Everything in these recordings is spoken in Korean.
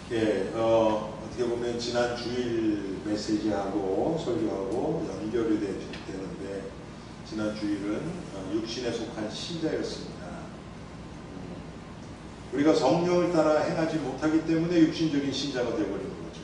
예, 어떻게 보면 지난 주일 메시지하고 설교하고 연결이 되는데, 지난 주일은 육신에 속한 신자였습니다. 우리가 성령을 따라 행하지 못하기 때문에 육신적인 신자가 되어버리는 거죠.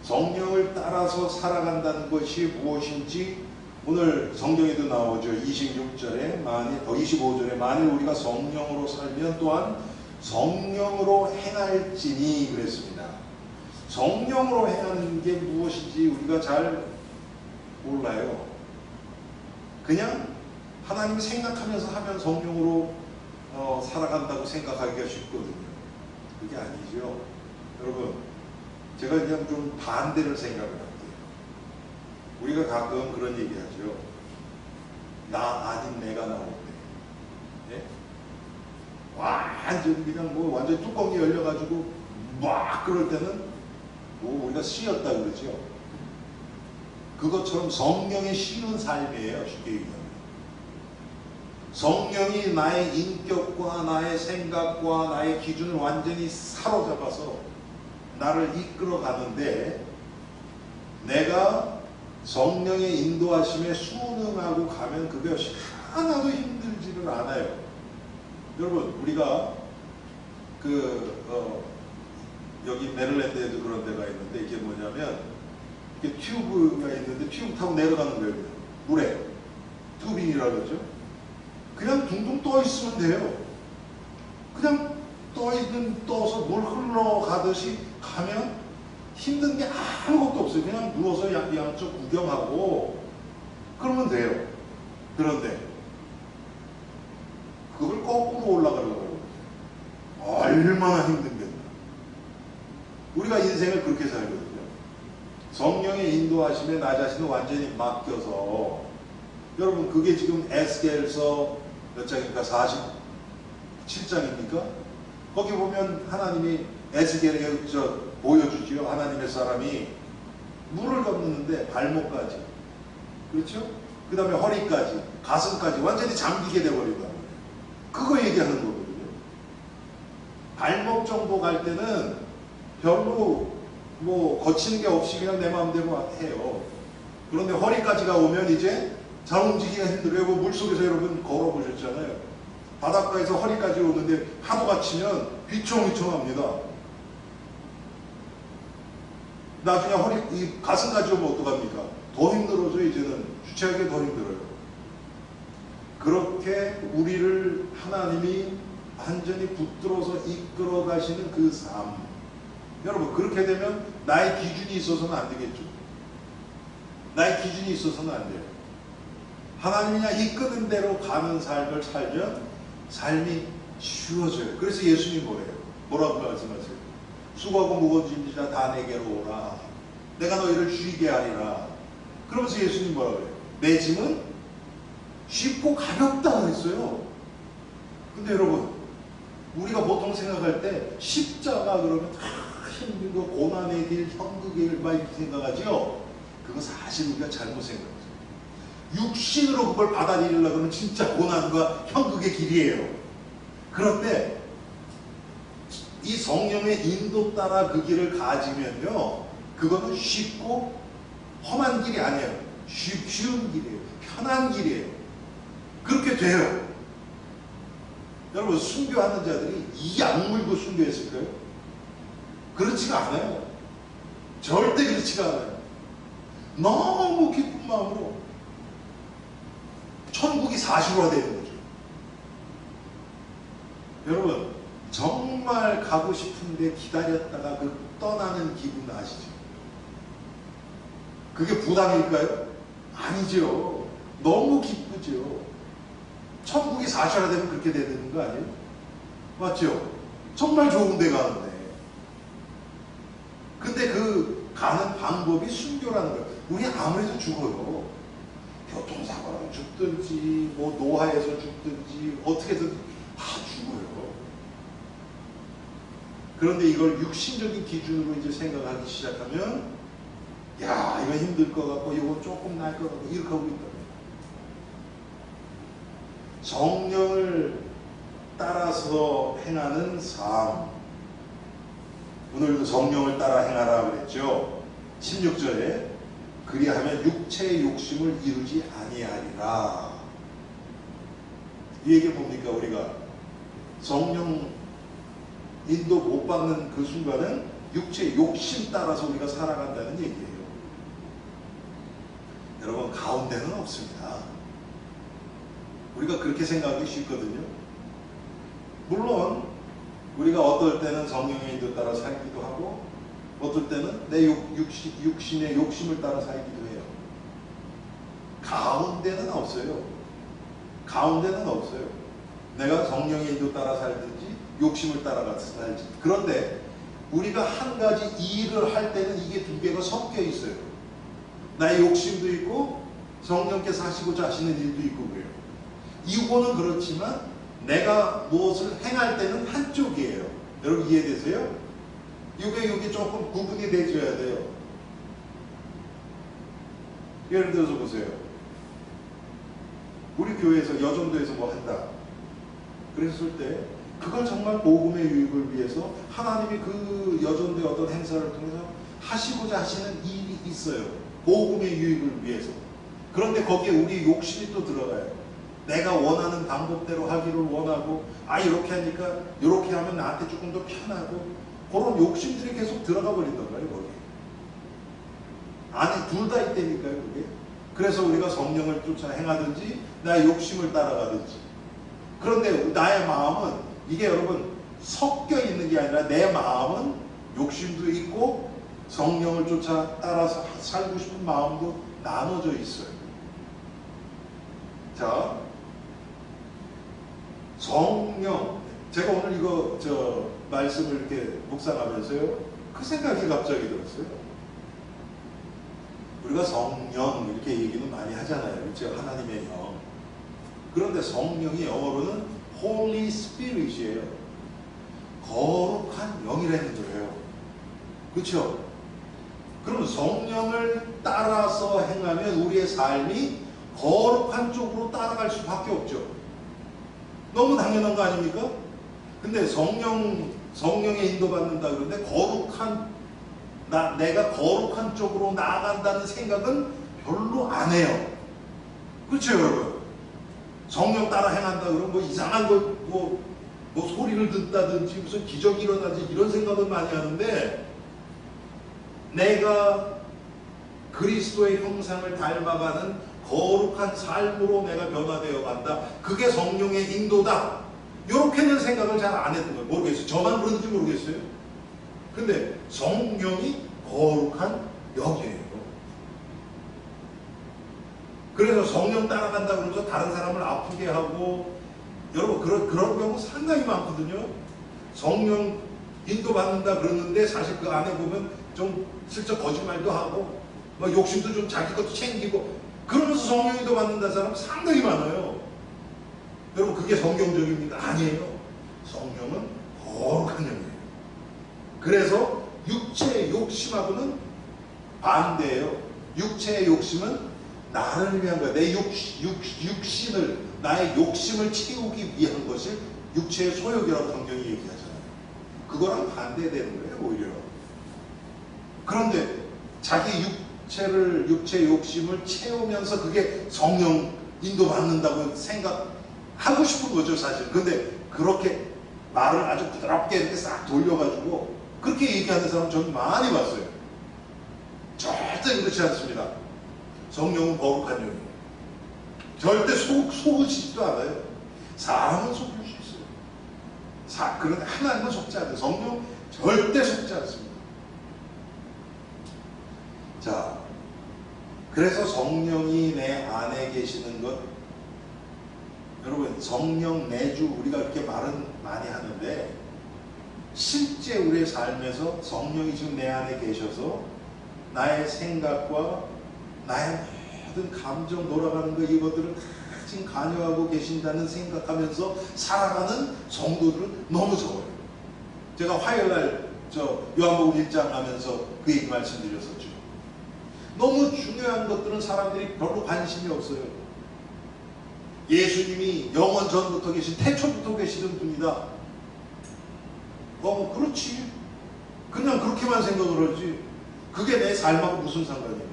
성령을 따라서 살아간다는 것이 무엇인지 오늘 성경에도 나오죠. 26절에 25절에 만일 우리가 성령으로 살면 또한 성령으로 행할지니 그랬습니다. 성령으로 행하는 게 무엇인지 우리가 잘 몰라요. 그냥 하나님 생각하면서 하면 성령으로 살아간다고 생각하기가 쉽거든요. 그게 아니죠. 여러분, 제가 그냥 좀 반대를 생각을 할게요. 우리가 가끔 그런 얘기 하죠. 나 아닌 내가 나올 때. 예? 완전 그냥 완전 뚜껑이 열려가지고 막 그럴 때는 우리가 쉬었다 그러죠. 그것처럼 성령의 쉬는 삶이에요. 쉽게 얘기하면. 성령이 나의 인격과 나의 생각과 나의 기준을 완전히 사로잡아서 나를 이끌어 가는데, 내가 성령의 인도하심에 순응하고 가면 그것이 하나도 힘들지를 않아요. 여러분, 우리가 여기 메릴랜드에도 그런 데가 있는데, 이게 뭐냐면 이게 튜브가 있는데 튜브 타고 내려가는 거예요. 그냥 물에 튜빙이라고 그러죠. 그냥 둥둥 떠 있으면 돼요. 그냥 떠서 물 흘러가듯이 가면 힘든 게 아무것도 없어요. 그냥 누워서 양쪽 구경하고 그러면 돼요. 그런데 그걸 거꾸로 올라가려고 얼마나 힘든겠나. 우리가 인생을 그렇게 살거든요. 성령의 인도하심에 나 자신을 완전히 맡겨서, 여러분 그게 지금 에스겔서 몇 장입니까? 47장입니까? 거기 보면 하나님이 에스겔에게 보여주지요. 하나님의 사람이 물을 건너는데 발목까지, 그렇죠? 그 다음에 허리까지, 가슴까지 완전히 잠기게 되어버린다. 그거 얘기하는 거거든요. 발목 정도 갈 때는 별로 거치는 게 없이 그냥 내 마음대로 해요. 그런데 허리까지가 오면 이제 잘 움직이기가 힘들어요. 물속에서 여러분 걸어보셨잖아요. 바닷가에서 허리까지 오는데 하도 갇히면 휘청휘청합니다. 나중에 가슴까지 오면 어떡합니까? 더 힘들어져. 이제는 주체하기 더 힘들어요. 그렇게 우리를 하나님이 완전히 붙들어서 이끌어 가시는 그 삶. 여러분, 그렇게 되면 나의 기준이 있어서는 안 되겠죠. 나의 기준이 있어서는 안 돼요. 하나님이 그냥 이끄는 대로 가는 삶을 살면 삶이 쉬워져요. 그래서 예수님 뭐라고 말씀하세요? 수고하고 무거운 짐진 자 다 내게로 오라. 내가 너희를 쉬게 하리라. 그러면서 예수님 뭐라고 그래요? 내 짐은 쉽고 가볍다 그랬어요. 근데 여러분, 우리가 보통 생각할 때 십자가 그러면 힘든 거, 고난의 길, 형극의 길 막 이렇게 생각하죠. 그거 사실 우리가 잘못 생각해요. 육신으로 그걸 받아들이려고 하면 진짜 고난과 형극의 길이에요. 그런데 이 성령의 인도 따라 그 길을 가지면요, 그거는 쉽고 험한 길이 아니에요. 쉬운 길이에요. 편한 길이에요. 그렇게 돼요. 여러분, 순교하는 자들이 이 악물고 순교했을까요? 그렇지가 않아요. 절대 그렇지가 않아요. 너무 기쁜 마음으로 천국이 사실화되는 거죠. 여러분, 정말 가고 싶은데 기다렸다가 그 떠나는 기분 아시죠? 그게 부담일까요? 아니죠. 너무 기쁘죠. 천국이 사실화되면 그렇게 되는 거 아니에요? 맞죠? 정말 좋은 데 가는데. 근데 그 가는 방법이 순교라는 거예요. 우리 아무래도 죽어요. 교통사고로 죽든지 노화에서 죽든지 어떻게든 다 죽어요. 그런데 이걸 육신적인 기준으로 이제 생각하기 시작하면, 야, 이거 힘들 것 같고 이거 조금 나을 것 같고 이렇게 하고 있다. 성령을 따라서 행하는 삶, 오늘도 성령을 따라 행하라 그랬죠. 16절에 그리하면 육체의 욕심을 이루지 아니하리라. 이 얘기 뭡니까? 우리가 성령 인도 못 받는 그 순간은 육체의 욕심 따라서 우리가 살아간다는 얘기예요. 여러분, 가운데는 없습니다. 우리가 그렇게 생각하기 쉽거든요. 물론 우리가 어떨 때는 성령의 인도 따라 살기도 하고 어떨 때는 내 육신의 욕심을 따라 살기도 해요. 가운데는 없어요. 가운데는 없어요. 내가 성령의 인도 따라 살든지 욕심을 따라가서 살지. 그런데 우리가 한 가지 일을 할 때는 이게 두 개가 섞여 있어요. 나의 욕심도 있고 성령께서 하시고자 하시는 일도 있고 그래요. 이거는 그렇지만 내가 무엇을 행할 때는 한쪽이에요. 여러분 이해되세요? 이게 조금 구분이 되줘야 돼요. 예를 들어서 보세요. 우리 교회에서 여정도에서 뭐 한다. 그랬을 때 그건 정말 복음의 유익을 위해서 하나님이 그 여전도의 어떤 행사를 통해서 하시고자 하시는 일이 있어요. 복음의 유익을 위해서. 그런데 거기에 우리 욕심이 또 들어가요. 내가 원하는 방법대로 하기를 원하고 이렇게 하니까 이렇게 하면 나한테 조금 더 편하고 그런 욕심들이 계속 들어가 버린단 말이에요. 거기 안에 둘 다 있다니까요. 그게. 그래서 우리가 성령을 쫓아 행하든지 나의 욕심을 따라가든지. 그런데 나의 마음은 이게 여러분 섞여 있는 게 아니라 내 마음은 욕심도 있고 성령을 쫓아 따라서 살고 싶은 마음도 나눠져 있어요. 자, 성령. 제가 오늘 이거 말씀을 이렇게 묵상하면서요, 그 생각이 갑자기 들었어요. 우리가 성령 이렇게 얘기는 많이 하잖아요. 그렇죠? 하나님의 영. 그런데 성령이 영어로는 Holy Spirit이에요. 거룩한 영이라는 거예요. 그렇죠? 그럼 성령을 따라서 행하면 우리의 삶이 거룩한 쪽으로 따라갈 수밖에 없죠. 너무 당연한 거 아닙니까? 근데 성령에 인도받는다 그러는데 내가 거룩한 쪽으로 나아간다는 생각은 별로 안 해요. 그렇죠, 여러분? 성령 따라 행한다 그러면 뭐 이상한 뭐 소리를 듣다든지 무슨 기적이 일어나지 이런 생각은 많이 하는데, 내가 그리스도의 형상을 닮아가는 거룩한 삶으로 내가 변화되어 간다. 그게 성령의 인도다. 이렇게는 생각을 잘 안 했던 거예요. 모르겠어요. 저만 그런지 모르겠어요. 근데 성령이 거룩한 영이에요. 그래서 성령 따라간다 그러면서 다른 사람을 아프게 하고, 여러분 그런 경우 상당히 많거든요. 성령 인도받는다 그러는데 사실 그 안에 보면 좀 슬쩍 거짓말도 하고 막 욕심도 좀 자기 것도 챙기고 그러면서 성령 인도받는다 사람 상당히 많아요. 여러분 그게 성경적입니까? 아니에요. 성령은 거룩한 영이에요. 그래서 육체의 욕심하고는 반대예요. 육체의 욕심은 나를 위한 거야. 내 육신을, 나의 욕심을 채우기 위한 것을 육체의 소욕이라고 성경이 얘기하잖아요. 그거랑 반대되는 거예요, 오히려. 그런데 자기 육체의 욕심을 채우면서 그게 성령 인도받는다고 생각하고 싶은 거죠, 사실. 근데 그렇게 말을 아주 부드럽게 이렇게 싹 돌려가지고 그렇게 얘기하는 사람 저는 많이 봤어요. 절대 그렇지 않습니다. 성령은 거룩한 영이에요. 절대 속으시지도 않아요. 사람은 속을 수 있어요. 그런데 하나님은 속지 않아요. 성령 절대 속지 않습니다. 자, 그래서 성령이 내 안에 계시는 것, 여러분 성령 내주 우리가 이렇게 말은 많이 하는데 실제 우리의 삶에서 성령이 지금 내 안에 계셔서 나의 생각과 나의 모든 감정 돌아가는 거 이것들을 다 지금 관여하고 계신다는 생각하면서 살아가는 성도들은 너무 적어요. 제가 화요일날 요한복음 1장 하면서 그 얘기 말씀드렸었죠. 너무 중요한 것들은 사람들이 별로 관심이 없어요. 예수님이 영원 전부터 계신 태초부터 계시던 분이다. 그렇지. 그냥 그렇게만 생각을 하지. 그게 내 삶하고 무슨 상관입니까?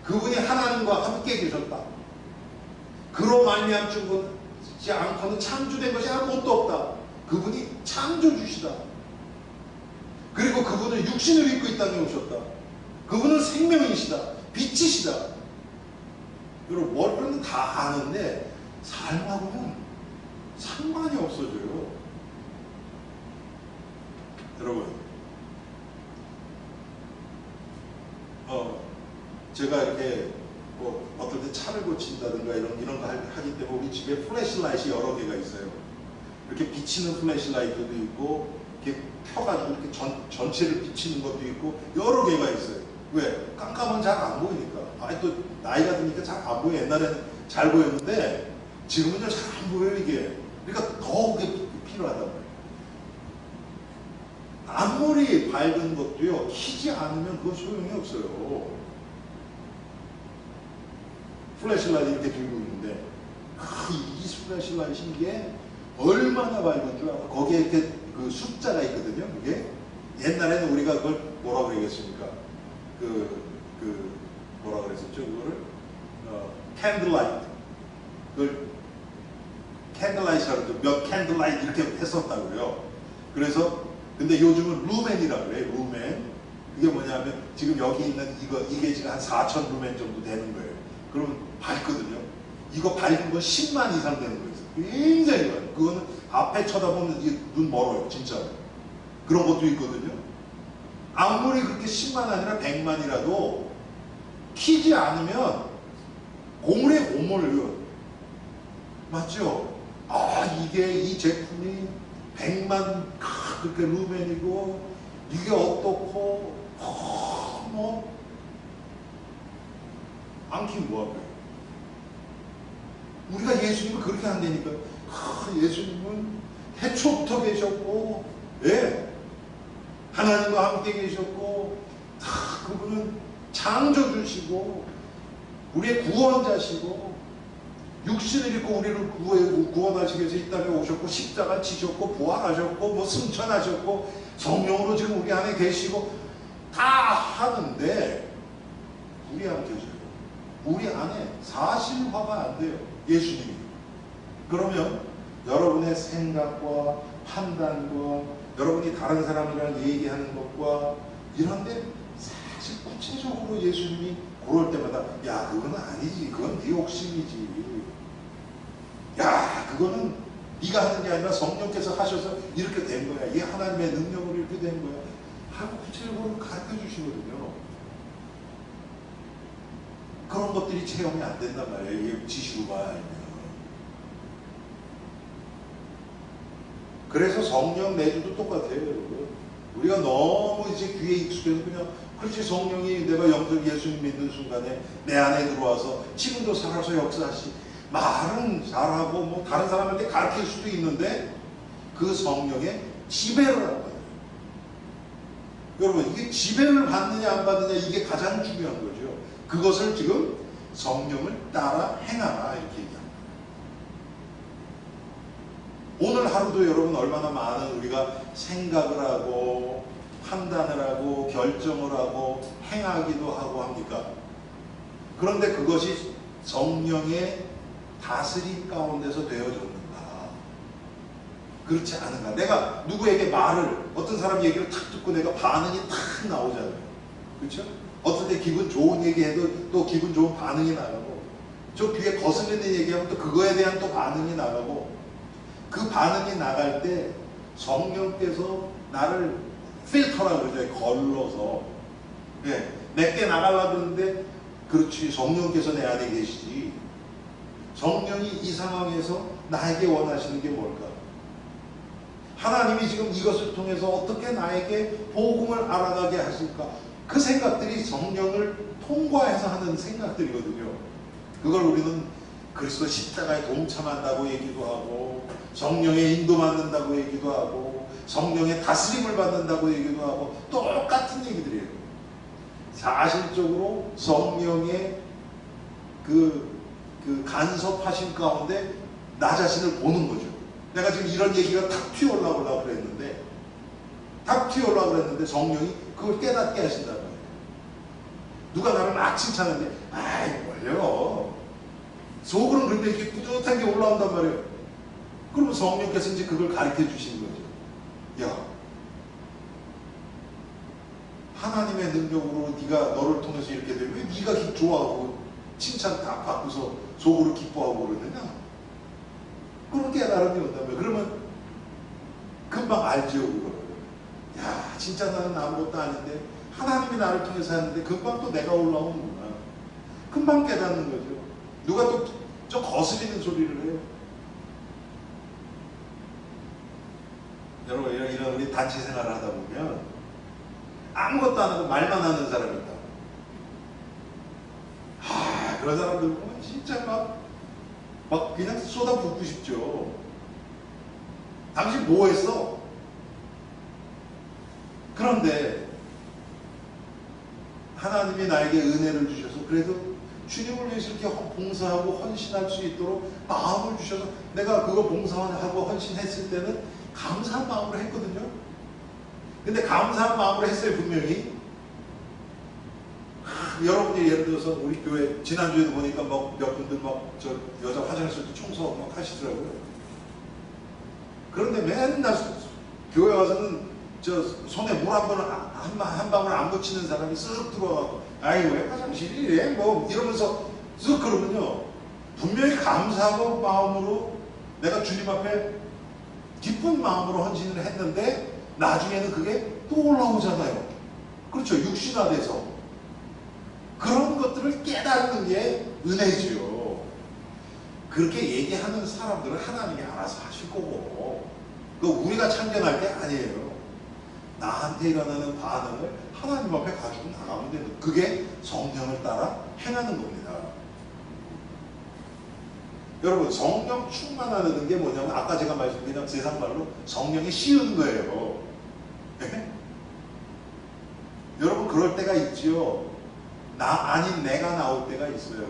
그분이 하나님과 함께 계셨다. 그로 말미암지 않고는 창조된 것이 아무것도 없다. 그분이 창조주시다. 그리고 그분은 육신을 입고 이 땅에 오셨다. 그분은 생명이시다. 빛이시다. 여러분 머리로는 다 아는데 삶하고는 상관이 없어져요. 여러분 제가 이렇게 뭐 어떨 때 차를 고친다든가 이런 거 하기 때문에 우리 집에 플래시라이트이 여러 개가 있어요. 이렇게 비치는 플래시라이트도 있고 이렇게 펴가지고 이렇게 전체를 비치는 것도 있고 여러 개가 있어요. 왜? 깜깜하면 잘 안 보이니까. 아니 또 나이가 드니까 잘 안 보여. 옛날에는 잘 보였는데 지금은요 잘 안 보여요 이게. 그러니까 더 그게 필요하단 말이에요. 아무리 밝은 것도요 켜지 않으면 그거 소용이 없어요. 플래시라이트 이렇게 들고 있는데 이 플래시라이트 이게 얼마나 밝은 줄 알아? 거기에 이렇게 그 숫자가 있거든요. 그게 옛날에는 우리가 그걸 뭐라 그러겠습니까? 뭐라 그랬었죠? 그거를 캔들라이트. 그걸 캔들라이트라고 몇 캔들라이트 이렇게 했었다고요. 그래서 근데 요즘은 루멘이라고 그래요. 루멘. 그게 뭐냐면 지금 여기 있는 이게 지금 한 4,000 루멘 정도 되는 거예요. 그러면 밝거든요. 이거 밝은 건 10만 이상 되는 거예요. 굉장히 많아요. 그거는 앞에 쳐다보면 이게 눈 멀어요. 진짜로. 그런 것도 있거든요. 아무리 그렇게 10만 아니라 100만이라도 키지 않으면 고물에 고물을 맞죠? 이게 이 제품이 100만 그렇게 루멘이고 이게 어떻고 안 키면 뭐할까요? 우리가 예수님을 그렇게 안 되니까 예수님은 해초부터 계셨고 하나님과 함께 계셨고 그분은 창조주시고 우리의 구원자시고 육신을 입고 우리를 구원하시기 위해서 이 땅에 오셨고 십자가 지셨고 부활하셨고 뭐 승천하셨고 성령으로 지금 우리 안에 계시고 다 하는데 우리 안에 계셔요. 우리 안에 사실화가 안 돼요. 예수님이. 그러면 여러분의 생각과 판단과 여러분이 다른 사람이랑 얘기하는 것과 이런데 사실 구체적으로 예수님이 그럴 때마다 야 그건 아니지. 그건 네 욕심이지. 야 그거는 네가 하는 게 아니라 성령께서 하셔서 이렇게 된 거야. 이게 하나님의 능력으로 이렇게 된 거야. 하고 구체적으로 가르쳐 주시거든요. 그런 것들이 체험이 안 된단 말이에요. 이게 지식으로만 알면. 그래서 성령 내주도 똑같아요, 여러분. 우리가 너무 이제 귀에 익숙해서 그냥 그렇지 성령이 내가 영적 예수님 믿는 순간에 내 안에 들어와서 지금도 살아서 역사하시 말은 잘하고 뭐 다른 사람한테 가르칠 수도 있는데 그 성령의 지배를 한 거예요. 여러분 이게 지배를 받느냐 안 받느냐 이게 가장 중요한 거죠. 그것을 지금 성령을 따라 행하라 이렇게 얘기합니다. 오늘 하루도 여러분 얼마나 많은 우리가 생각을 하고 판단을 하고 결정을 하고 행하기도 하고 합니까? 그런데 그것이 성령의 다스림 가운데서 되어졌는가? 그렇지 않은가? 내가 누구에게 말을 어떤 사람 얘기를 탁 듣고 내가 반응이 탁 나오잖아요. 그렇죠? 어떤 때 기분 좋은 얘기해도 또 기분 좋은 반응이 나가고 저 귀에 거슬리는 얘기하면 또 그거에 대한 또 반응이 나가고 그 반응이 나갈 때 성령께서 나를 필터라고 그러죠. 걸러서 내게 나가려고 그러는데 그렇지 성령께서 내 안에 계시지. 성령이 이 상황에서 나에게 원하시는 게 뭘까? 하나님이 지금 이것을 통해서 어떻게 나에게 복음을 알아가게 하실까? 그 생각들이 성령을 통과해서 하는 생각들이거든요. 그걸 우리는 그리스도 십자가에 동참한다고 얘기도 하고 성령의 인도받는다고 얘기도 하고 성령의 다스림을 받는다고 얘기도 하고 똑같은 얘기들이에요. 사실적으로 성령의 그 간섭하신 가운데 나 자신을 보는 거죠. 내가 지금 이런 얘기가 탁 튀어올라오려고 그랬는데 다 튀어올라고 그랬는데 성령이 그걸 깨닫게 하신단 말이에요. 누가 나를 막 칭찬하는데 아이 뭘요. 속으로는 그런데 이렇게 뿌듯한 게 올라온단 말이에요. 그러면 성령께서 이제 그걸 가르쳐 주시는 거죠. 야, 하나님의 능력으로 네가 너를 통해서 이렇게 되면 왜 네가 좋아하고 칭찬 다 받고서 속으로 기뻐하고 그러느냐? 그런 깨달음이 온다면 그러면 금방 알죠 그걸. 야, 진짜 나는 아무것도 아닌데 하나님이 나를 통해서 하는데 금방 또 내가 올라오는구나. 금방 깨닫는 거죠. 누가 또 저 거스리는 소리를 해요. 여러분 이런 우리 단체 생활을 하다 보면 아무것도 안 하고 말만 하는 사람이 있다. 그런 사람들 보면 진짜 막 그냥 쏟아붓고 싶죠. 당신 뭐 했어? 그런데 하나님이 나에게 은혜를 주셔서 그래도 주님을 위해서 이렇게 봉사하고 헌신할 수 있도록 마음을 주셔서 내가 그거 봉사하고 헌신했을 때는 감사한 마음으로 했거든요. 근데 감사한 마음으로 했어요 분명히. 여러분이 예를 들어서 우리 교회 지난주에도 보니까 몇 분들 저 여자 화장실도 청소하고 막 하시더라고요. 그런데 맨날 교회 와서는 저 손에 물 한 방울 안 묻히는 사람이 쓱 들어와서 아이 왜 화장실이 이래 뭐 이러면서 쓱 그러면요 분명히 감사하고 마음으로 내가 주님 앞에 기쁜 마음으로 헌신을 했는데 나중에는 그게 또 올라오잖아요. 그렇죠. 육신화돼서 그런 것들을 깨닫는 게 은혜지요. 그렇게 얘기하는 사람들은 하나님이 알아서 하실 거고 그 우리가 참견할 게 아니에요. 나한테 일어나는 반응을 하나님 앞에 가지고 나가면 되는 그게 성령을 따라 행하는 겁니다. 여러분 성령 충만하는 게 뭐냐면 아까 제가 말씀드린 세상 말로 성령이 씌우는 거예요. 네? 여러분 그럴 때가 있지요. 나 아닌 내가 나올 때가 있어요.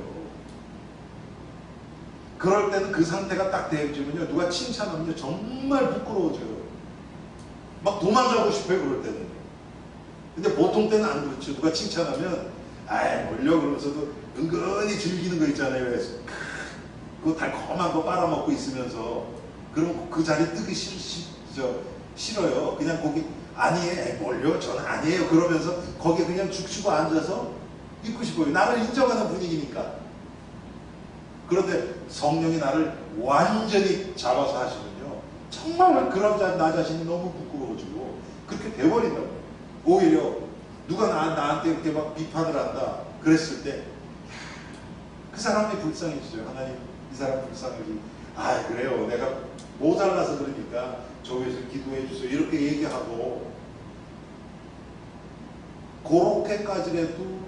그럴 때는 그 상태가 딱 되어지면요 누가 칭찬하면 정말 부끄러워져요. 막 도망가고 싶어요 그럴 때는. 근데 보통 때는 안 그렇죠. 누가 칭찬하면 아이 뭘요 그러면서도 은근히 즐기는 거 있잖아요. 그거 달콤한 거 빨아먹고 있으면서 그럼 그 자리 뜨기 싫어요. 그냥 거기 아니에요. 뭘요 저는 아니에요 그러면서 거기에 그냥 죽치고 앉아서 있고 싶어요. 나를 인정하는 분위기니까. 그런데 성령이 나를 완전히 잡아서 하시면요 정말 그런 나 자신이 너무 부끄러워지고 그렇게 돼버린다고. 오히려 누가 나한테 이렇게 막 비판을 한다 그랬을 때 그 사람이 불쌍해지죠. 하나님 이 사람 불쌍해지. 아 그래요 내가 모자라서 그러니까 저기서 기도해 주세요 이렇게 얘기하고 그렇게까지라도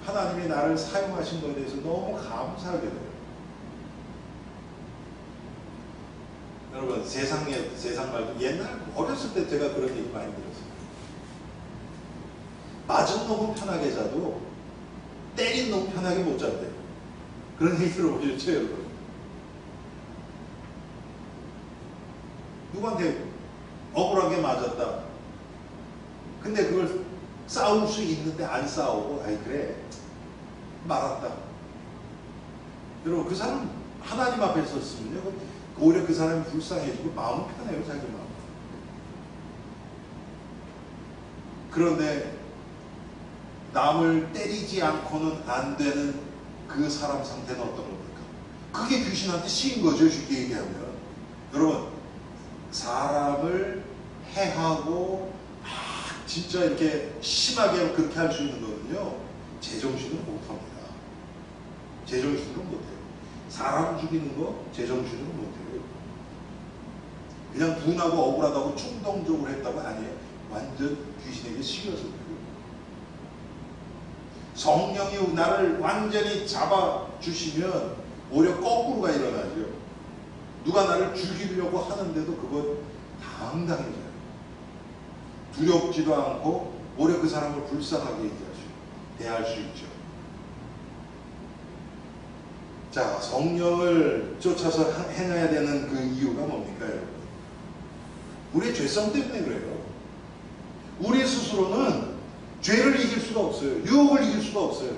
하나님이 나를 사용하신 것에 대해서 너무 감사하게 돼요. 여러분 세상 말도 옛날 어렸을 때 제가 그런 얘기 많이 들었어요. 맞은 놈은 편하게 자도 때린 놈은 편하게 못 잔대요. 그런 얘기 들어보셨죠 여러분? 누구한테 억울하게 맞았다. 근데 그걸 싸울 수 있는데 안 싸우고 아이 그래 말았다. 여러분 그 사람 하나님 앞에 섰으면요 오히려 그 사람이 불쌍해지고 마음은 편해요 자기 마음. 그런데 남을 때리지 않고는 안 되는 그 사람 상태는 어떤 겁니까? 그게 귀신한테 씌인 거죠 쉽게 얘기하면. 여러분 사람을 해하고 진짜 이렇게 심하게 그렇게 할 수 있는 거는요 제정신으로 못합니다. 제정신으로 못해요. 사람 죽이는 거 제정신으로 못해요. 그냥 분하고 억울하다고 충동적으로 했다고 아니에요. 완전 귀신에게 씌워서 그래요. 성령이 나를 완전히 잡아주시면 오히려 거꾸로가 일어나죠. 누가 나를 죽이려고 하는데도 그건 당당해져요. 두렵지도 않고 오히려 그 사람을 불쌍하게 대할 수 있죠. 자, 성령을 쫓아서 행해야 되는 그 이유가 뭡니까 여러분? 우리의 죄성 때문에 그래요. 우리 스스로는 죄를 이길 수가 없어요. 유혹을 이길 수가 없어요.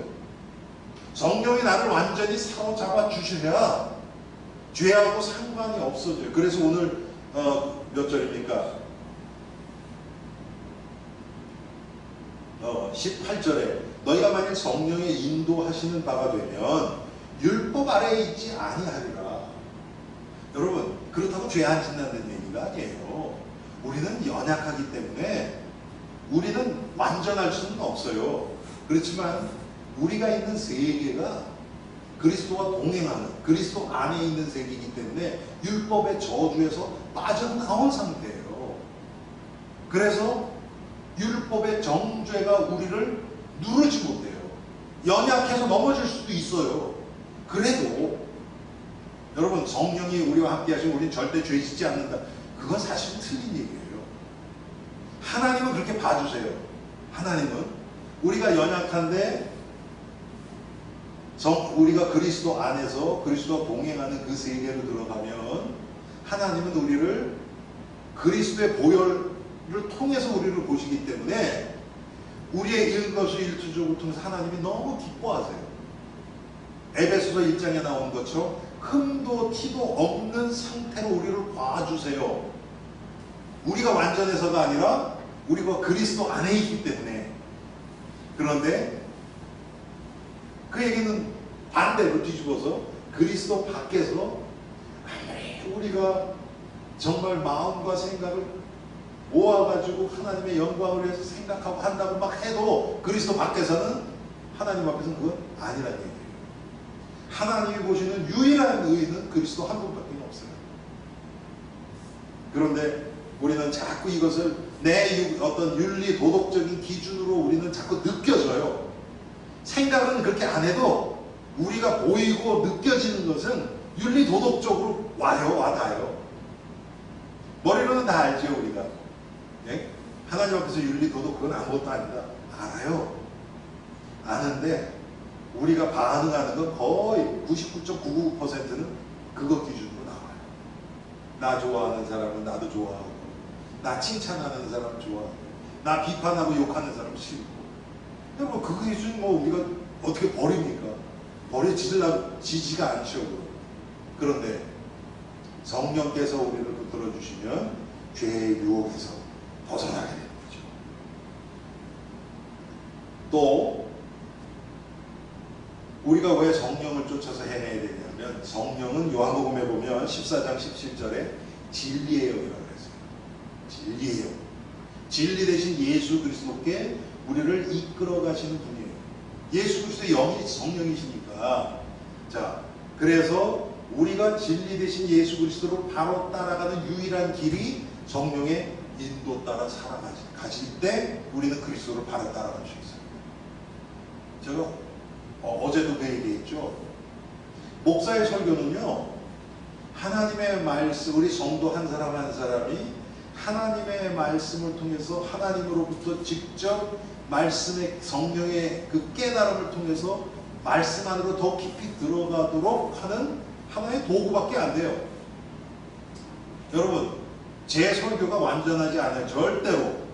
성령이 나를 완전히 사로잡아 주셔야 죄하고 상관이 없어져요. 그래서 오늘 몇 절입니까? 18절에 너희가 만일 성령의 인도하시는 바가 되면 율법 아래에 있지 아니하리라. 여러분, 그렇다고 죄 안 짓는다는 얘기가 아니에요. 우리는 연약하기 때문에 우리는 완전할 수는 없어요. 그렇지만 우리가 있는 세계가 그리스도와 동행하는, 그리스도 안에 있는 세계이기 때문에 율법의 저주에서 빠져나온 상태예요. 그래서 율법의 정죄가 우리를 누르지 못해요. 연약해서 넘어질 수도 있어요. 그래도 여러분, 성령이 우리와 함께 하시면 우리는 절대 죄 짓지 않는다. 그건 사실은 틀린 얘기예요. 하나님은 그렇게 봐주세요. 하나님은 우리가 연약한데 우리가 그리스도 안에서 그리스도와 동행하는 그 세계로 들어가면 하나님은 우리를 그리스도의 보혈을 통해서 우리를 보시기 때문에 우리의 일거수일투족을 통해서 하나님이 너무 기뻐하세요. 에베소서 1장에 나온 것처럼 흠도 티도 없는 상태로 우리를 봐주세요. 우리가 완전해서가 아니라 우리가 그리스도 안에 있기 때문에. 그런데 그 얘기는 반대로 뒤집어서 그리스도 밖에서 아무리 우리가 정말 마음과 생각을 모아가지고 하나님의 영광을 위해서 생각하고 한다고 막 해도 그리스도 밖에서는 하나님 앞에서는 그건 아니라는 얘기예요. 하나님이 보시는 유일한 의인은 그리스도 한 분밖에 없어요. 그런데 우리는 자꾸 이것을 내 어떤 윤리 도덕적인 기준으로 우리는 자꾸 느껴져요. 생각은 그렇게 안 해도 우리가 보이고 느껴지는 것은 윤리 도덕적으로 와닿아요. 머리로는 다 알죠, 우리가. 예? 하나님 앞에서 윤리 도덕 그건 아무것도 아니다. 알아요. 아는데 우리가 반응하는 건 거의 99.99%는 그것 기준으로 나와요. 나 좋아하는 사람은 나도 좋아하고, 나 칭찬하는 사람 좋아하고, 나 비판하고 욕하는 사람 싫고. 근데 뭐 그 기준 우리가 어떻게 버립니까? 버려지지가 않죠. 그런데 성령께서 우리를 붙들어 주시면 죄의 유혹에서 벗어나게 되는 거죠. 또 우리가 왜 성령을 쫓아서 헤매야 되냐면, 성령은 요한복음에 보면 14장 17절에 진리의 영이라고 했어요. 진리의 영. 진리 대신 예수 그리스도께 우리를 이끌어 가시는 분이에요. 예수 그리스도의 영이 성령이시니까. 자, 그래서 우리가 진리 대신 예수 그리스도를 바로 따라가는 유일한 길이 성령의 인도 따라 살아가실 때 우리는 그리스도를 바로 따라갈 수 있어요. 제가 어제도 그 얘기했죠. 목사의 설교는요, 하나님의 말씀, 우리 성도 한 사람 한 사람이 하나님의 말씀을 통해서 하나님으로부터 직접 말씀의 성령의 그 깨달음을 통해서 말씀 안으로 더 깊이 들어가도록 하는 하나의 도구밖에 안 돼요. 여러분, 제 설교가 완전하지 않아요. 절대로.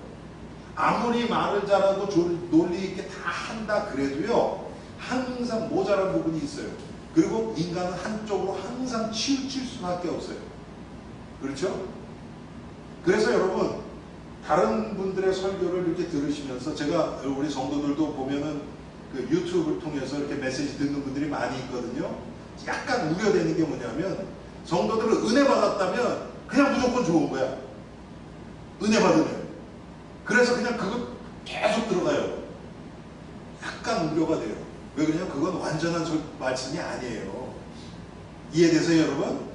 아무리 말을 잘하고 논리 있게 다 한다 그래도요, 항상 모자란 부분이 있어요. 그리고 인간은 한쪽으로 항상 치우칠 수밖에 없어요. 그렇죠? 그래서 여러분, 다른 분들의 설교를 이렇게 들으시면서, 제가 우리 성도들도 보면은 그 유튜브를 통해서 이렇게 메시지 듣는 분들이 많이 있거든요. 약간 우려되는 게 뭐냐면, 성도들은 은혜 받았다면 그냥 무조건 좋은 거야. 은혜 받으면. 그래서 그냥 그거 계속 들어가요. 약간 우려가 돼요. 왜 그러냐면 그건 완전한 말씀이 아니에요. 이해되세요, 여러분?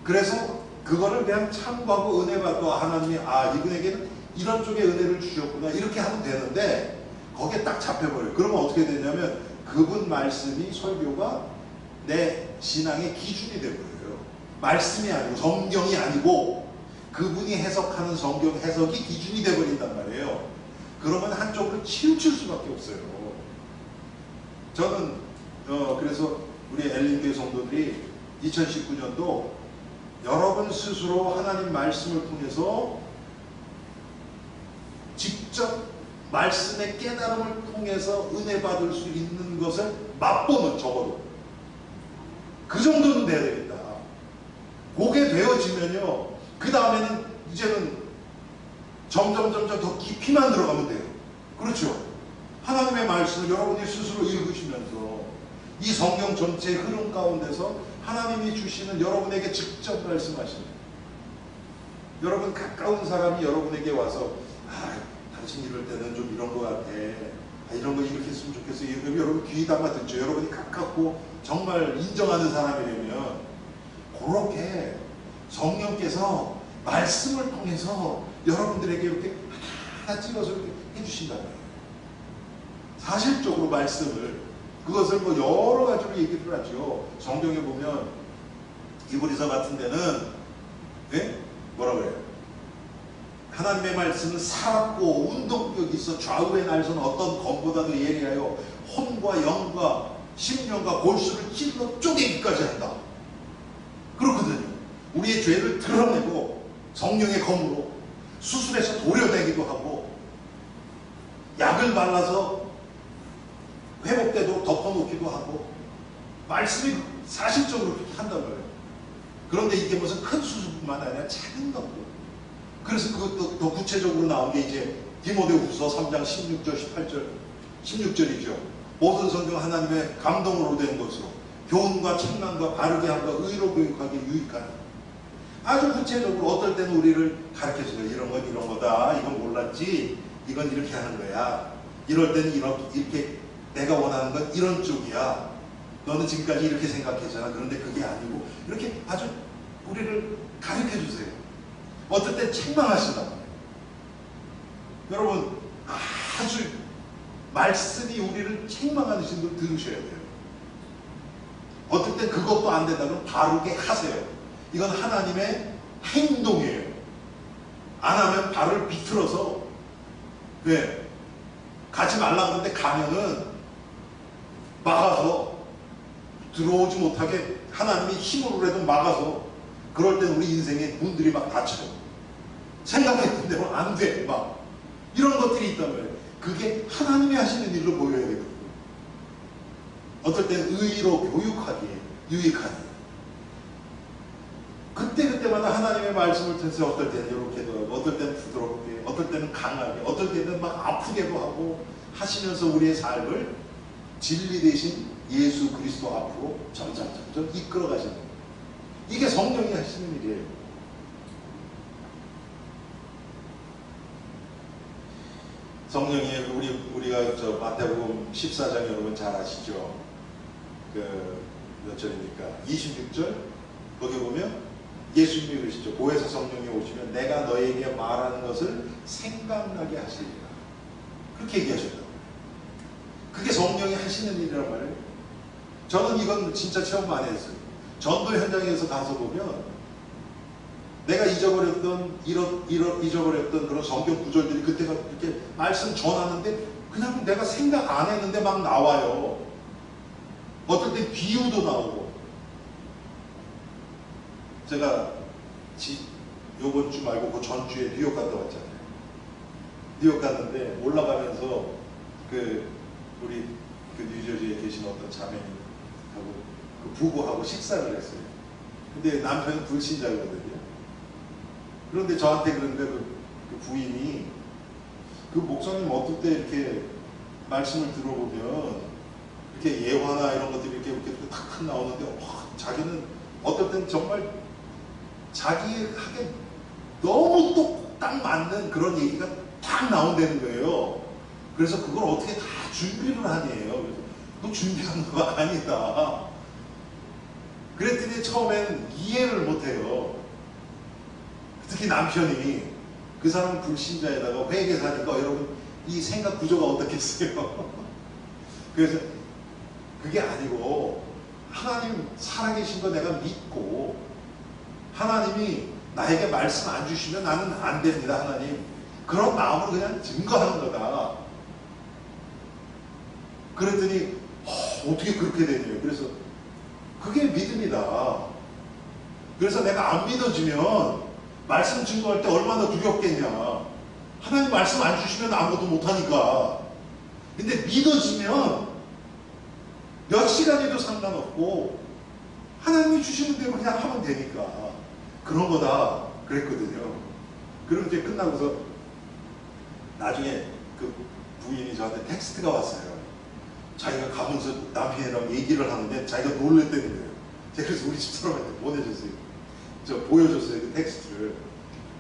그래서 그거를 그냥 참고하고 은혜 받고, 하나님이 이분에게는 이런 쪽의 은혜를 주셨구나, 이렇게 하면 되는데 거기에 딱 잡혀버려요. 그러면 어떻게 되냐면 그분 말씀이, 설교가 내 신앙의 기준이 되버려요. 말씀이 아니고, 성경이 아니고 그분이 해석하는 성경 해석이 기준이 되버린단 말이에요. 그러면 한쪽으로 치우칠 수밖에 없어요. 저는 그래서 우리 엘린교회 성도들이 2019년도 여러분 스스로 하나님 말씀을 통해서 직접 직접 말씀의 깨달음을 통해서 은혜 받을 수 있는 것을 맛보면, 적어도 그 정도는 돼야 되겠다. 그게 되어지면요, 그 다음에는 이제는 점점 더 깊이만 들어가면 돼요. 그렇죠? 하나님의 말씀을 여러분이 스스로 읽으시면서 이 성경 전체의 흐름 가운데서 하나님이 주시는, 여러분에게 직접 말씀하시는, 여러분 가까운 사람이 여러분에게 와서 당신 이럴 때는 좀 이런 거 같아, 이런 거 이렇게 했으면 좋겠어, 여러분 귀 담아 듣죠. 여러분이 가깝고 정말 인정하는 사람이라면 그렇게 성령께서 말씀을 통해서 여러분들에게 이렇게 하나 찍어서 이렇게 해주신다는 거예요. 사실적으로 말씀을, 그것을 뭐 여러 가지로 얘기를 하죠. 성경에 보면 이브리서 같은 데는 뭐라 그래요? 하나님의 말씀은 살았고 운동력이 있어 좌우의 날선 어떤 검보다도 예리하여 혼과 영과 심령과 골수를 찔러 쪼개기까지 한다. 그렇거든요. 우리의 죄를 드러내고 성령의 검으로 수술해서 도려내기도 하고, 약을 발라서 회복되도록 덮어놓기도 하고, 말씀이 사실적으로 그렇게 한단 말이에요. 그런데 이게 무슨 큰 수술뿐만 아니라 작은 것도. 그래서 그것도 더 구체적으로 나온 게 이제 디모데후서 3장 16절 18절 16절이죠. 모든 성경 하나님의 감동으로 된 것으로 교훈과 책망과 바르게 함과 의로 교육하기 유익한, 아주 구체적으로 어떨 때는 우리를 가르쳐줘요. 이런 건 이런 거다, 이건 몰랐지, 이건 이렇게 하는 거야, 이럴 때는 이렇게 내가 원하는 건 이런 쪽이야, 너는 지금까지 이렇게 생각했잖아, 그런데 그게 아니고, 이렇게 아주 우리를 가르쳐주세요. 어떨 때 책망하신단 말이에요. 여러분, 아주 말씀이 우리를 책망하는 걸 들으셔야 돼요. 어떨 때 그것도 안 된다 그러면 바르게 하세요. 이건 하나님의 행동이에요. 안 하면 발을 비틀어서 가지 말라 그러는데 가면은 막아서 들어오지 못하게 하나님이 힘으로라도 막아서, 그럴 땐 우리 인생의 문들이 막 닫혀요. 생각했던 대로 안 돼, 막 이런 것들이 있단 말이에요. 그게 하나님이 하시는 일로 보여야 되거든요. 어떨 땐 의로 교육하기에 유익하니, 그때마다 하나님의 말씀을 통해서 어떨 때는 이렇게도 하고, 어떨 때는 부드럽게, 어떨 때는 강하게, 어떨 때는 막 아프게도 하고 하시면서 우리의 삶을 진리 대신 예수 그리스도 앞으로 점점 이끌어 가시는 거예요. 이게 성령이 하시는 일이에요. 성령이 우리가 저 마태복음 14장 여러분 잘 아시죠? 몇 절입니까? 26절 거기 보면 예수님이 그러시죠. 보혜사 성령이 오시면 내가 너에게 말하는 것을 생각나게 하시리라. 그렇게 얘기하셨다고. 그게 성령이 하시는 일이란 말이에요. 저는 이건 진짜 체험 많이 했어요. 전도 현장에서 가서 보면 내가 잊어버렸던 그런 성경 구절들이 그때가 이렇게 말씀 전하는데 그냥 내가 생각 안 했는데 막 나와요. 어떨 때 비유도 나오고. 제가 요번 주 말고 그 전주에 뉴욕 갔다 왔잖아요. 뉴욕 갔는데 올라가면서 우리 뉴저지에 계신 어떤 자매님하고 부부하고 식사를 했어요. 근데 남편은 불신자거든요. 그런데 저한테 그런데 그 부인이 목사님 어떨 때 이렇게 말씀을 들어보면 이렇게 예화나 이런 것들이 이렇게 탁탁 나오는데 자기는 어떨 땐 정말 자기에게 너무 딱 맞는 그런 얘기가 딱 나온다는 거예요. 그래서 그걸 어떻게 다 준비를 하네요. 그래서 너 준비한 거 아니다. 그랬더니 처음엔 이해를 못해요. 특히 남편이. 그 사람은 불신자에다가 회계사니까 여러분 이 생각 구조가 어떻겠어요? 그래서 그게 아니고 하나님 살아계신 거 내가 믿고 하나님이 나에게 말씀 안 주시면 나는 안 됩니다. 하나님 그런 마음으로 그냥 증거하는 거다. 그랬더니 어떻게 그렇게 되네요. 그래서 그게 믿음이다. 그래서 내가 안 믿어지면 말씀 증거할 때 얼마나 두렵겠냐. 하나님 말씀 안 주시면 아무것도 못하니까. 근데 믿어지면 몇 시간에도 상관없고 하나님이 주시는 대로 그냥 하면 되니까 그런 거다 그랬거든요. 그럼 이제 끝나고서 나중에 그 부인이 저한테 텍스트가 왔어요. 자기가 가면서 남편이랑 얘기를 하는데 자기가 놀랬다는 거예요. 제가 그래서 우리 집사람한테 보내줬어요. 저 보여줬어요, 그 텍스트를.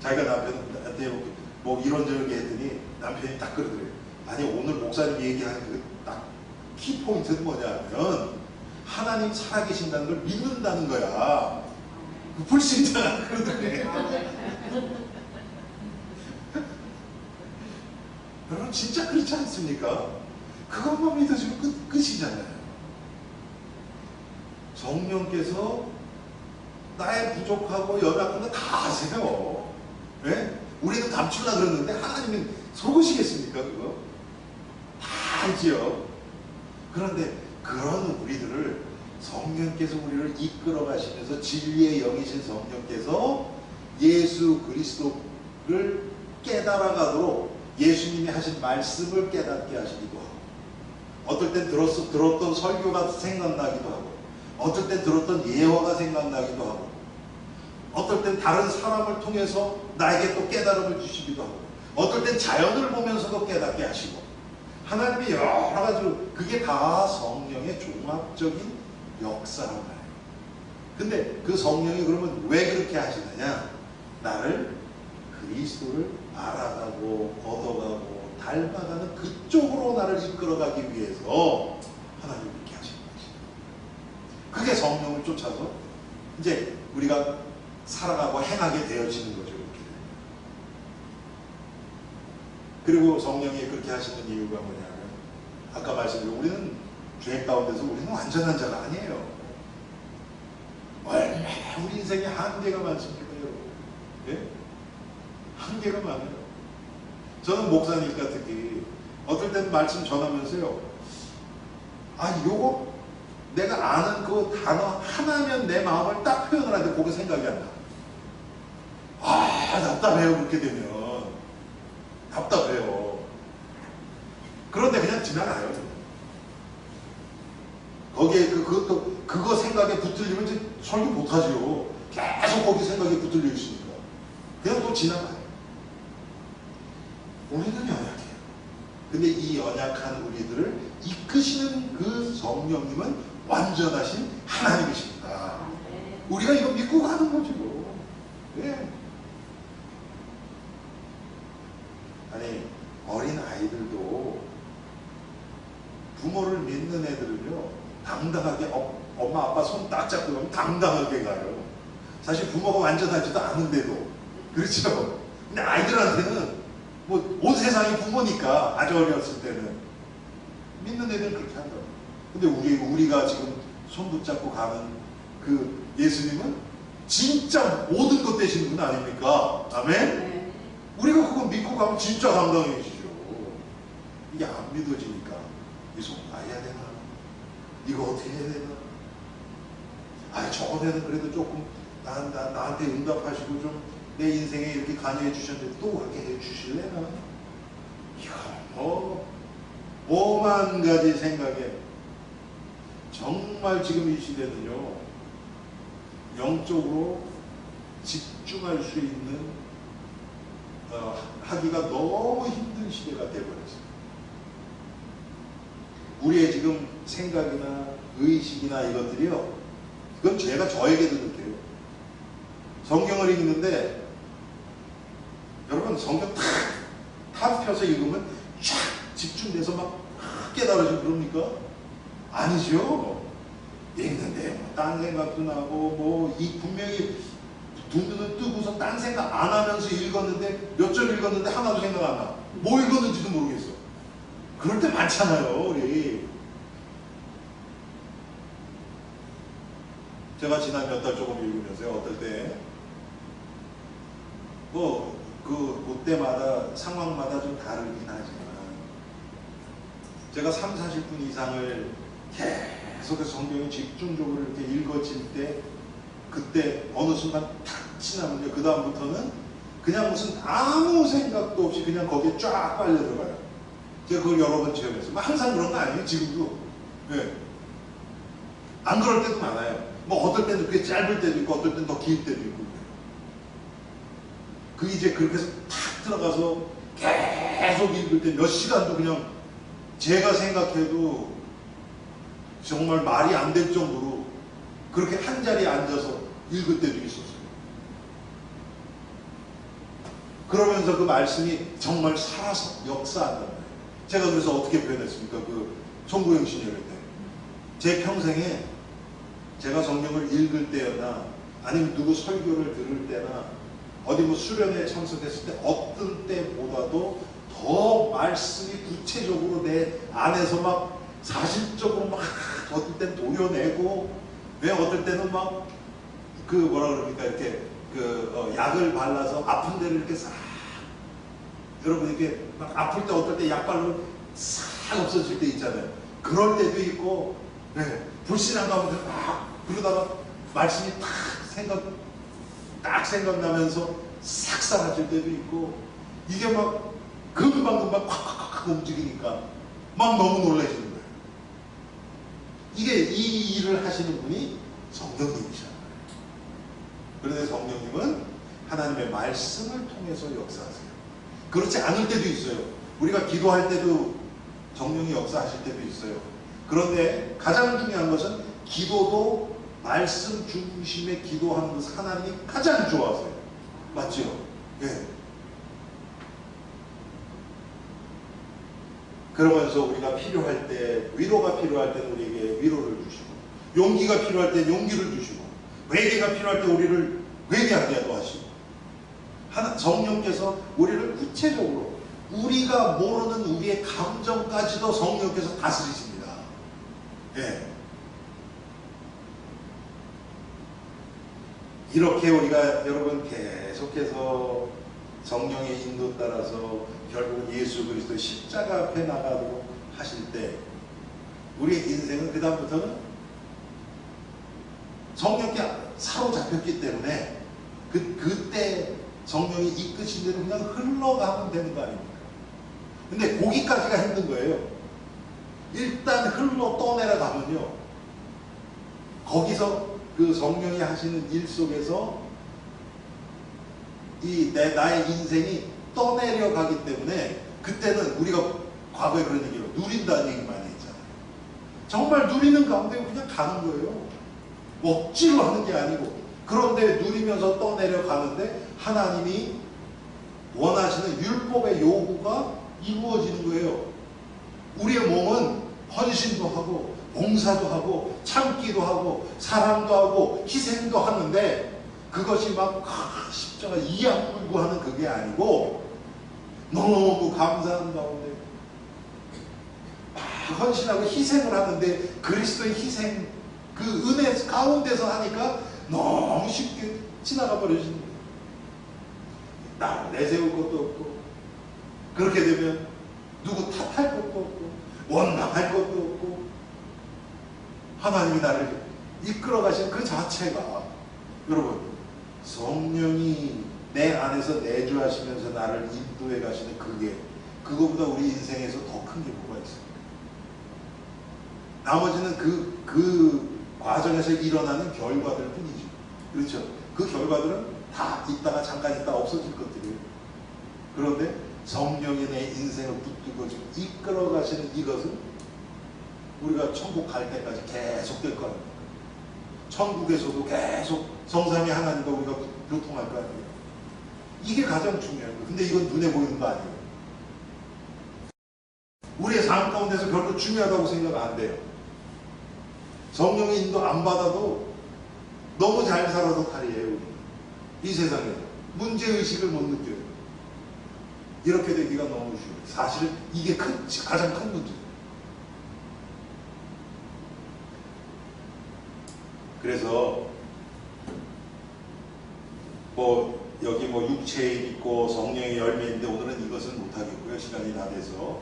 자기가 남편한테 뭐 이런저런 게 했더니 남편이 딱 그러더래요. 아니 오늘 목사님 얘기하는 그 딱 키포인트는 뭐냐면 하나님 살아계신다는 걸 믿는다는 거야. 그 불신자가 그러더래요. 여러분 진짜 그렇지 않습니까? 그것만 믿어지면 끝이잖아요. 성령께서 나의 부족하고 연약한 거 다 아세요. 네? 우리는 감추려고 그러는데 하나님은 속으시겠습니까? 그거? 다 알지요. 그런데 그런 우리들을 성령께서 우리를 이끌어 가시면서 진리의 영이신 성령께서 예수 그리스도를 깨달아가도록 예수님이 하신 말씀을 깨닫게 하시기도 하고, 어떨 땐 들었던 설교가 생각나기도 하고, 어떨 땐 들었던 예화가 생각나기도 하고, 어떨 땐 다른 사람을 통해서 나에게 또 깨달음을 주시기도 하고, 어떨 땐 자연을 보면서도 깨닫게 하시고, 하나님의 여러 가지로 그게 다 성령의 종합적인 역사란 말이에요. 근데 그 성령이 그러면 왜 그렇게 하시느냐? 나를 그리스도를 알아가고 얻어가고 닮아가는 그쪽으로 나를 이끌어가기 위해서 하나님이 그렇게 하시는 거지. 그게 성령을 쫓아서 이제 우리가 살아가고 행하게 되어지는 거죠. 이렇게. 그리고 성령이 그렇게 하시는 이유가 뭐냐면, 아까 말씀드린 우리는 죄 가운데서 우리는 완전한 자가 아니에요. 얼마나 우리 인생에 한계가 많습니까, 여러분? 예? 한계가 많아요. 저는 목사니까 특히 어떨 때는 말씀 전하면서요, 아 요거 내가 아는 그 단어 하나면 내 마음을 딱 표현을 하는데 그게 생각이 안 나. 아 답답해요. 그렇게 되면 답답해요. 그런데 그냥 지나가요. 거기에 그거 생각에 붙들리면 이제 설교 못하죠. 계속 거기 생각에 붙들려 있으니까 그냥 또 지나가요. 우리는 연약해요. 근데 이 연약한 우리들을 이끄시는 그 성령님은 완전하신 하나님이십니다. 우리가 이거 믿고 가는 거죠. 네. 아니 어린 아이들도 부모를 믿는 애들은요 당당하게 엄마 아빠 손 딱 잡고 가면 당당하게 가요. 사실 부모가 완전하지도 않은데도. 그렇죠. 근데 아이들한테는 뭐 온 세상이 부모니까 아주 어렸을 때는 믿는 애들은 그렇게 한다고. 근데 우리가 지금 손 붙잡고 가는 그 예수님은 진짜 모든 것 되시는 분 아닙니까? 아멘? 네. 우리가 그거 믿고 가면 진짜 당당해지죠. 이게 안 믿어지니까 이 손 놔야 되나? 이거 어떻게 해야 되나? 아 저번에는 그래도 조금 나한테 응답하시고 좀 내 인생에 이렇게 관여해 주셨는데 또 그렇게 해 주실래나? 이거 오만 가지 생각에 정말 지금 이 시대는요 영적으로 집중할 수 있는 하기가 너무 힘든 시대가 되어버렸어요. 우리의 지금 생각이나 의식이나 이것들이요, 그건 제가 저에게도 느껴요. 성경을 읽는데 여러분 성경 탁 펴서 읽으면 쫙 집중돼서 막 깨달아지고 그럽니까? 아니죠. 읽는데 딴 생각도 나고 뭐 이 분명히 눈을 뜨고서 딴 생각 안 하면서 읽었는데 몇 절 읽었는데 하나도 생각 안 나. 뭐 읽었는지도 모르겠어. 그럴 때 많잖아요. 우리. 제가 지난 몇 달 조금 읽으면서요, 어떨 때 그때마다 상황마다 좀 다르긴 하지만 제가 30-40분 이상을 계속해서 성경을 집중적으로 이렇게 읽어질 때 그때 어느 순간 탁 지나면요, 그 다음부터는 그냥 무슨 아무 생각도 없이 그냥 거기에 쫙 빨려 들어가요. 제가 그걸 여러 번 체험했어요. 항상 그런 거 아니에요, 지금도. 예. 안 그럴 때도 많아요. 뭐 어떨 때는 그게 짧을 때도 있고 어떨 때는 더 길 때도 있고. 그 이제 그렇게 해서 탁 들어가서 계속 읽을 때 몇 시간도 그냥 제가 생각해도 정말 말이 안 될 정도로 그렇게 한 자리에 앉아서 읽을 때도 있었어요. 그러면서 그 말씀이 정말 살아서 역사한단 말이에요. 제가 그래서 어떻게 표현했습니까? 그 송구영 신예회 때. 제 평생에 제가 성경을 읽을 때나 아니면 누구 설교를 들을 때나 어디 뭐 수련회에 참석했을 때 어떤 때보다도 더 말씀이 구체적으로 내 안에서 막 사실적으로 막 어떨 땐 도려내고 왜 어떨 때는 막 그 뭐라 그럽니까 이렇게 약을 발라서 아픈 데를 이렇게 싹 여러분 이렇게 막 아플 때 어떨 때 약 바르면 싹 없어질 때 있잖아요. 그럴 때도 있고 불신한 가운데 막 그러다가 말씀이 딱 생각나면서 싹 사라질 때도 있고 이게 막 금방금방 콱콱콱 움직이니까 막 너무 놀라시는 거예요. 이게 이 일을 하시는 분이 성령님이잖아요. 그런데 성령님은 하나님의 말씀을 통해서 역사하세요. 그렇지 않을 때도 있어요. 우리가 기도할 때도 성령이 역사하실 때도 있어요. 그런데 가장 중요한 것은 기도도 말씀 중심의 기도하는 것을 하나님이 가장 좋아하세요. 맞죠? 예. 그러면서 우리가 필요할 때, 위로가 필요할 때는 우리에게 위로를 주시고, 용기가 필요할 때 용기를 주시고, 회개가 필요할 때 우리를 회개하게 하시고, 성령께서 우리를 구체적으로 우리가 모르는 우리의 감정까지도 성령께서 다스리십니다. 예. 이렇게 우리가 여러분 계속해서 성령의 인도 따라서 결국 예수 그리스도의 십자가 앞에 나가도록 하실 때 우리의 인생은 그 다음부터는 성령께 사로잡혔기 때문에 그때 성령이 이끄신 대로 그냥 흘러가면 되는 거 아닙니까? 근데 거기까지가 힘든 거예요. 일단 흘러 떠내려 가면요, 거기서 그 성령이 하시는 일 속에서 나의 인생이 떠내려 가기 때문에 그때는 우리가 과거에 그런 얘기로 누린다는 얘기 많이 했잖아요. 정말 누리는 가운데 그냥 가는 거예요. 억지로 하는 게 아니고. 그런데 누리면서 떠내려 가는데 하나님이 원하시는 율법의 요구가 이루어지는 거예요. 우리의 몸은 헌신도 하고 봉사도 하고 참기도 하고 사랑도 하고 희생도 하는데 그것이 막 십자가 이악 물고 하는 그게 아니고 너무 감사한 가운데 막 헌신하고 희생을 하는데 그리스도의 희생 그 은혜 가운데서 하니까 너무 쉽게 지나가 버려지는 거예요. 나를 내세울 것도 없고 그렇게 되면 누구 탓할 것도 없고 원망할 것도 없고 하나님이 나를 이끌어 가신 그 자체가 여러분 성령이 내 안에서 내주하시면서 나를 인도해 가시는 그거보다 우리 인생에서 더 큰 게 뭐가 있어요? 나머지는 그 과정에서 일어나는 결과들 뿐이죠. 그렇죠? 그 결과들은 다 있다가 잠깐 있다 없어질 것들이에요. 그런데 성령이 내 인생을 붙들고 지금 이끌어 가시는 이것은 우리가 천국 갈 때까지 계속 될 거 아닙니까? 천국에서도 계속 성삼위 하나님과 우리가 교통할 거 아니에요? 이게 가장 중요한 거예요. 근데 이건 눈에 보이는 거 아니에요. 우리의 삶 가운데서 별로 중요하다고 생각 안 돼요. 성령의 인도 안 받아도 너무 잘 살아서 탈이에요. 우리. 이 세상에 문제의식을 못 느껴요. 이렇게 되기가 너무 쉬워요. 사실 이게 가장 큰 문제예요. 그래서 여기 육체에 있고 성령의 열매인데 오늘은 이것은 못하겠고요. 시간이 다 돼서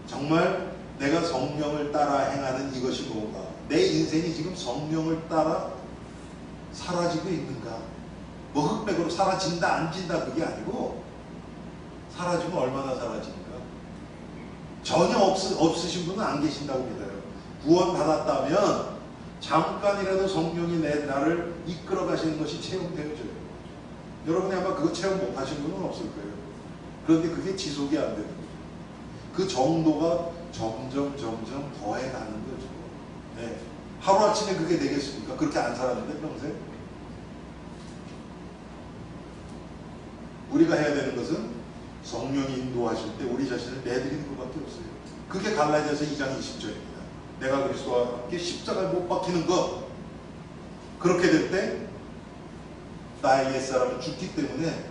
정말 내가 성령을 따라 행하는 이것이 뭔가, 내 인생이 지금 성령을 따라 사라지고 있는가, 뭐 흑백으로 사라진다 안 진다 그게 아니고, 사라지면 얼마나 사라집니까? 전혀 없으신 분은 안 계신다고 믿어요. 구원 받았다면 잠깐이라도 성령이 나를 이끌어 가시는 것이 체험되어져요. 여러분이 아마 그거 체험 못 하신 분은 없을 거예요. 그런데 그게 지속이 안 되는 거죠. 그 정도가 점점 더해가는 거죠. 네. 하루아침에 그게 되겠습니까? 그렇게 안 살았는데 평생? 우리가 해야 되는 것은 성령이 인도하실 때 우리 자신을 내드리는 것밖에 없어요. 그게 갈라디아서 2장 20절입니다. 내가 그리스도와 함께 십자가에 못 박히는 것. 그렇게 될 때 나의 옛사람은 죽기 때문에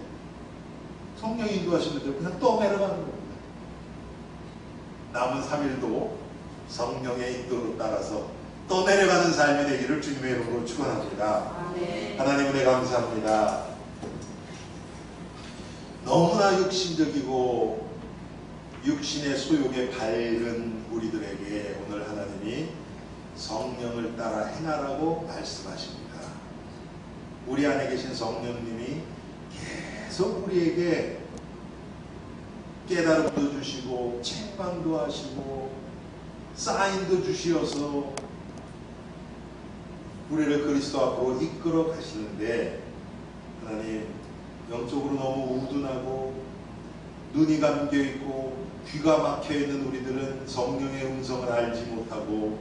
성령이 인도하시는 대로 그냥 떠내려가는 겁니다. 남은 3일도 성령의 인도를 따라서 떠내려가는 삶이 되기를 주님의 이름으로 축원합니다. 하나님 은혜 감사합니다. 너무나 육신적이고 육신의 소욕에 밝은 우리들에게 오늘 하나님이 성령을 따라 행하라고 말씀하십니다. 우리 안에 계신 성령님이 계속 우리에게 깨달음도 주시고 책망도 하시고 사인도 주시어서 우리를 그리스도 앞으로 이끌어 가시는데, 하나님 영적으로 너무 우둔하고 눈이 감겨 있고 귀가 막혀 있는 우리들은 성령의 음성을 알지 못하고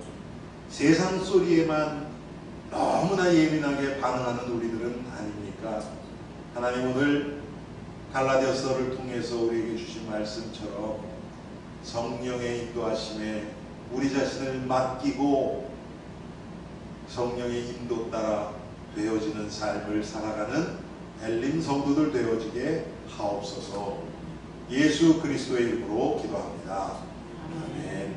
세상 소리에만 너무나 예민하게 반응하는 우리들은 아닙니까? 하나님 오늘 갈라디아서를 통해서 우리에게 주신 말씀처럼 성령의 인도하심에 우리 자신을 맡기고 성령의 인도 따라 되어지는 삶을 살아가는 엘림 성도들 되어지게 하옵소서. 예수 그리스도의 이름으로 기도합니다. 아멘.